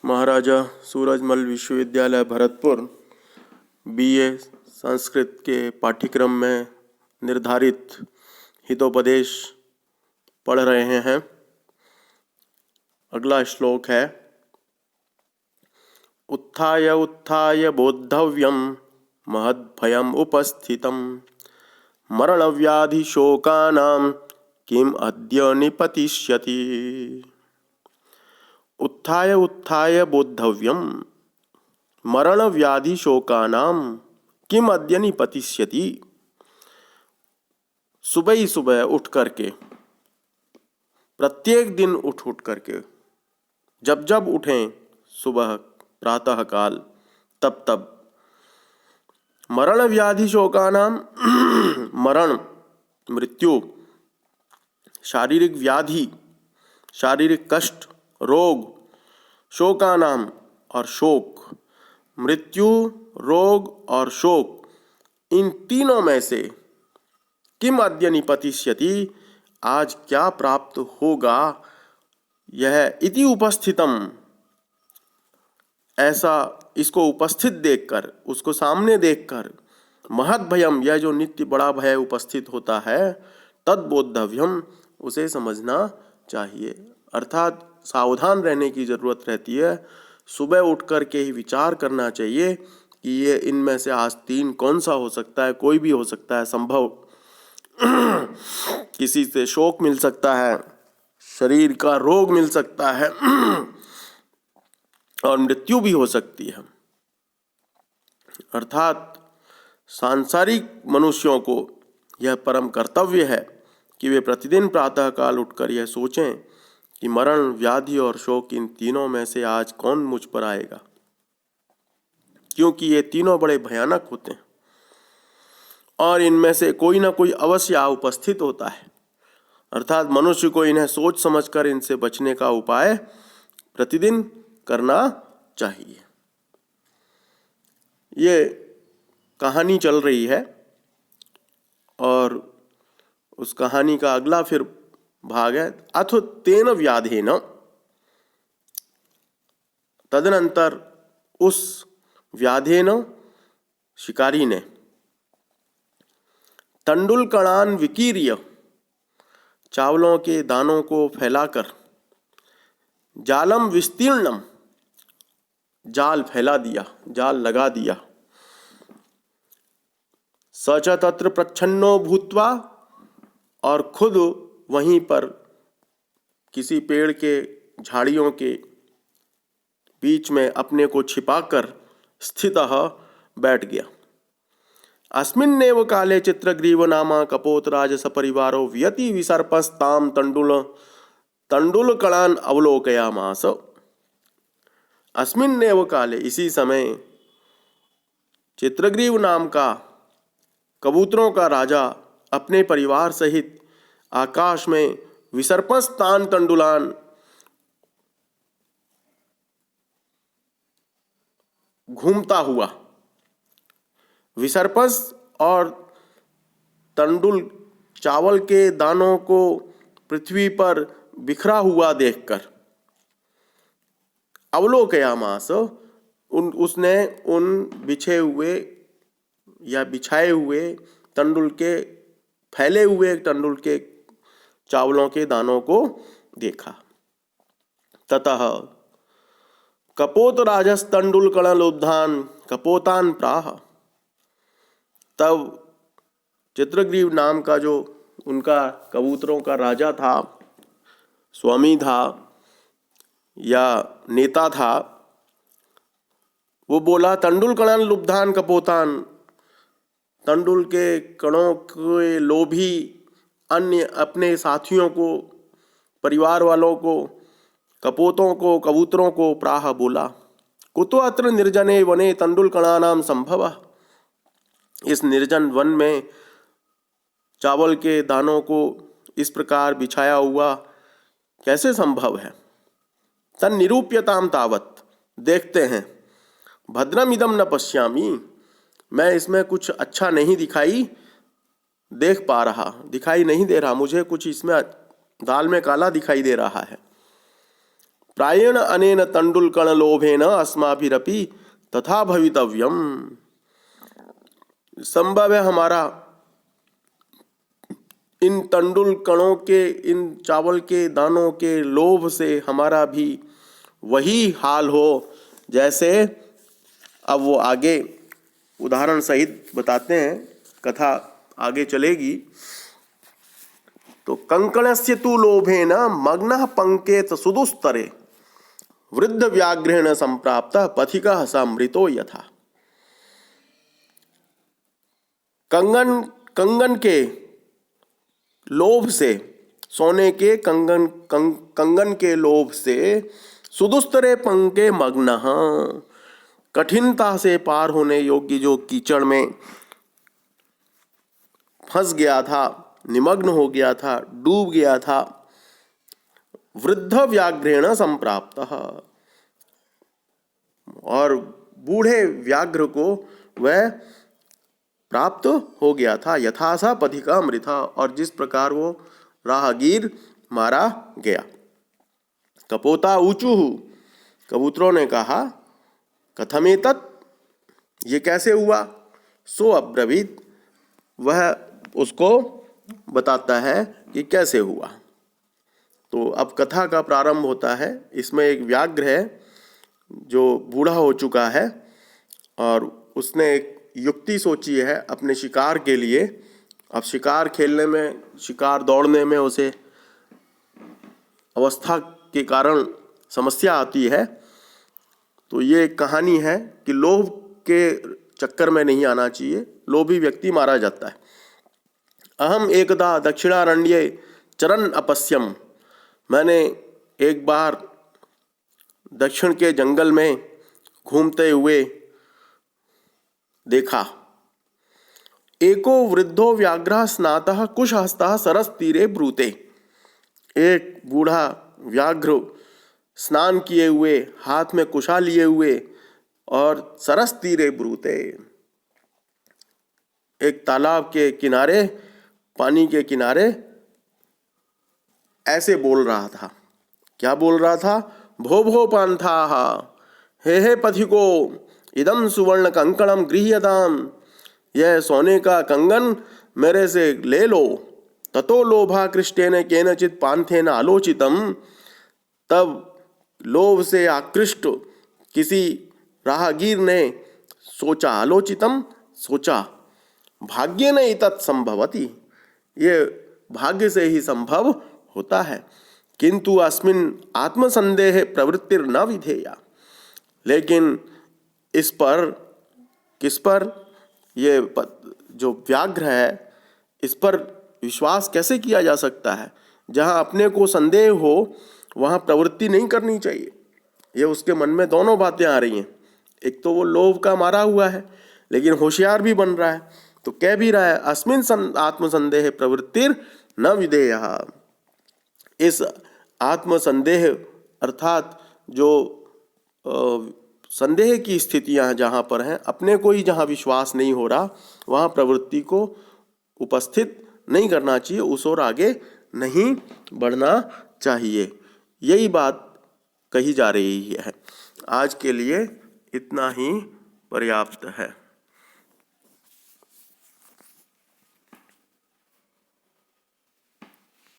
महाराजा सूरजमल विश्वविद्यालय भरतपुर बीए संस्कृत के पाठ्यक्रम में निर्धारित हितोपदेश पढ़ रहे हैं। अगला श्लोक है उत्थाय उत्थाय बोद्धव्यम महद्भयम् उपस्थितम् मरणव्याधि शोकानां किम अद्य निपतिष्यति। उत्थाय उत्थाय बोद्धव्यम मरण व्याधि शोकानां किम अद्य निपतिष्यति। सुबह ही सुबह उठ करके, प्रत्येक दिन उठ करके, जब जब उठें सुबह प्रातः काल, तब तब मरण व्याधि शोकानां मरण मृत्यु, शारीरिक व्याधि शारीरिक कष्ट रोग, शोकानाम और शोक, मृत्यु रोग और शोक, इन तीनों में से किम अद्य निपतिष्यति, आज क्या प्राप्त होगा। यह इति उपस्थितम, ऐसा इसको उपस्थित देखकर, उसको सामने देखकर, महद भयम, यह जो नित्य बड़ा भय उपस्थित होता है, तद बोद्धव्यम, उसे समझना चाहिए। अर्थात सावधान रहने की जरूरत रहती है। सुबह उठ कर के ही विचार करना चाहिए कि ये इनमें से आज तीन कौन सा हो सकता है। कोई भी हो सकता है संभव। किसी से शोक मिल सकता है, शरीर का रोग मिल सकता है और मृत्यु भी हो सकती है। अर्थात सांसारिक मनुष्यों को यह परम कर्तव्य है कि वे प्रतिदिन प्रातःकाल उठकर यह सोचें कि मरण व्याधि और शोक, इन तीनों में से आज कौन मुझ पर आएगा, क्योंकि ये तीनों बड़े भयानक होते हैं और इनमें से कोई ना कोई अवश्य आ उपस्थित होता है। अर्थात मनुष्य को इन्हें सोच समझकर इनसे बचने का उपाय प्रतिदिन करना चाहिए। ये कहानी चल रही है और उस कहानी का अगला फिर भाग है अथ तेन व्याधेन, तदनंतर उस व्याधेन, शिकारी ने, तंडुल कणान विकीर्य, चावलों के दानों को फैलाकर, जालम विस्तीर्णम, जाल फैला दिया, जाल लगा दिया, स च तत्र प्रच्छन्नो भूत्वा, और खुद वहीं पर किसी पेड़ के झाड़ियों के बीच में अपने को छिपाकर स्थितः बैठ गया। अस्मिन्नेव काले चित्रग्रीव नामा कपोतराज सपरिवारो व्यति विसर्पस्ताम तंडुल कणान अवलोकयामास। अस्मिन्नेव काले, इसी समय, चित्रग्रीव नाम का कबूतरों का राजा अपने परिवार सहित आकाश में विसर्पस्तान तंडुलान, घूमता हुआ, विसर्पस और तंडुल, चावल के दानों को पृथ्वी पर बिखरा हुआ देखकर, अवलोकयामास, उसने उन बिछे हुए या बिछाए हुए तंडुल के, फैले हुए तंडुल के चावलों के दानों को देखा। ततः कपोत राजस तंडुल कणलोद्धान कपोतान प्राह, तब चित्रग्रीव नाम का जो उनका कबूतरों का राजा था, स्वामी था या नेता था, वो बोला तंडुल कणन लुब्धान कपोतान, तंडुल के कणों के लोभी अन्य अपने साथियों को, परिवार वालों को, कपोतों को, कबूतरों को प्राह बोला, कुतो अत्र निर्जने वने तंडुल कणानाम संभव, इस निर्जन वन में चावल के दानों को इस प्रकार बिछाया हुआ कैसे संभव है। तन निरूप्यताम तावत, देखते हैं, भद्रम इदम न पश्यामी, मैं इसमें कुछ अच्छा नहीं दिखाई नहीं दे रहा, मुझे कुछ इसमें दाल में काला दिखाई दे रहा है। प्रायेण अनेन तंडुलकण लोभेन अस्माभिरपि तथा भवितव्यम। संभव है हमारा इन तंडुल कणों के, इन चावल के दानों के लोभ से हमारा भी वही हाल हो जैसे, अब वो आगे उदाहरण सहित बताते हैं, कथा आगे चलेगी। तो कंकणस्य तु लोभेन मग्नः पंकेत सुदुस्तरे वृद्ध व्याघ्रेण संप्राप्त पथिकः समृतो यथा। कंगन के लोभ से, सोने के कंगन के लोभ से सुदुस्तरे पंके मग्नः, कठिनता से पार होने योग्य जो कीचड़ में फंस गया था, निमग्न हो गया था, डूब गया था, वृद्ध व्याघ्रेण संप्राप्त, और बूढ़े व्याघ्र को वह प्राप्त हो गया था, यथा सा पथिका मृथा, और जिस प्रकार वो राहगीर मारा गया। कपोता ऊचुः, कबूतरों ने कहा, कथमेतत्, ये कैसे हुआ। सो अब्रवीत, वह उसको बताता है कि कैसे हुआ। तो अब कथा का प्रारंभ होता है। इसमें एक व्याघ्र है जो बूढ़ा हो चुका है और उसने एक युक्ति सोची है अपने शिकार के लिए। अब शिकार खेलने में, शिकार दौड़ने में उसे अवस्था के कारण समस्या आती है। तो ये कहानी है कि लोभ के चक्कर में नहीं आना चाहिए, लोभी व्यक्ति मारा जाता है। अहम एकदा दक्षिणारण्ये चरन अपश्यम, मैंने एक बार दक्षिण के जंगल में घूमते हुए देखा। एको वृद्धो व्याघ्रः स्नातः कुशहस्तः सरस तीरे ब्रूते, एक बूढ़ा व्याघ्र स्नान किए हुए, हाथ में कुशा लिए हुए और सरस तीरे ब्रूते, एक तालाब के किनारे, पानी के किनारे ऐसे बोल रहा था। क्या बोल रहा था। भो भो पांथाः, हे पथिको, इदम सुवर्ण कंकणम गृह्यताम, यह सोने का कंगन मेरे से ले लो। ततो लोभा कृष्टेन केनचित पांथेन आलोचितम, तब लोभ से आकृष्ट किसी राहगीर ने सोचा, आलोचितम सोचा, भाग्येन एतत् संभवति, ये भाग्य से ही संभव होता है। किंतु अस्मिन् आत्मसंदेह प्रवृत्तिर न विधेया, लेकिन इस पर, किस पर, ये जो व्याघ्र है इस पर विश्वास कैसे किया जा सकता है। जहाँ अपने को संदेह हो वहाँ प्रवृत्ति नहीं करनी चाहिए। ये उसके मन में दोनों बातें आ रही हैं। एक तो वो लोभ का मारा हुआ है लेकिन होशियार भी बन रहा है, तो कह भी रहा है अस्मिन् आत्मसंदेह प्रवृत्तिर न विधेयः। इस आत्मसंदेह अर्थात जो संदेह की स्थितियाँ जहाँ पर हैं, अपने को ही जहाँ विश्वास नहीं हो रहा वहाँ प्रवृत्ति को उपस्थित नहीं करना चाहिए, उस ओर आगे नहीं बढ़ना चाहिए। यही बात कही जा रही है। आज के लिए इतना ही पर्याप्त है।